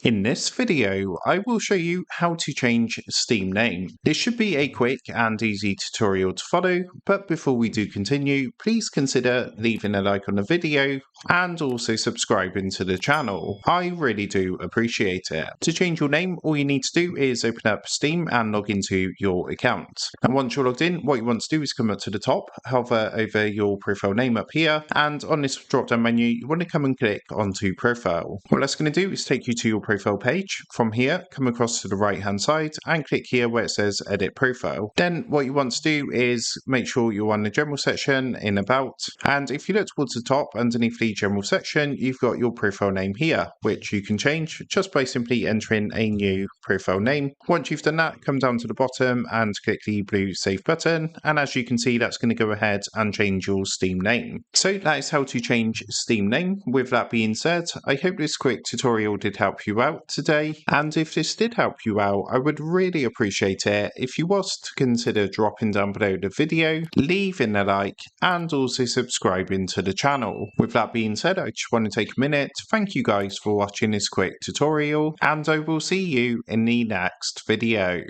In this video, I will show you how to change Steam name. This should be a quick and easy tutorial to follow, but before we do continue, please consider leaving a like on the video and also subscribing to the channel. I really do appreciate it. To change your name, all you need to do is open up Steam and log into your account. And once you're logged in, what you want to do is come up to the top, hover over your profile name up here, and on this drop down menu, you want to come and click onto profile. What that's going to do is take you to your profile page. From here, come across to the right hand side and click here where it says edit profile. Then what you want to do is make sure you're on the general section in about, and if you look towards the top underneath the general section, you've got your profile name here, which you can change just by simply entering a new profile name. Once you've done that, come down to the bottom and click the blue save button, and as you can see, that's going to go ahead and change your Steam name. So that is how to change Steam name. With that being said, I hope this quick tutorial did help you out today, and if this did help you out, I would really appreciate it if you was to consider dropping down below the video, leaving a like, and also subscribing to the channel. With that being said, I just want to take a minute to thank you guys for watching this quick tutorial, and I will see you in the next video.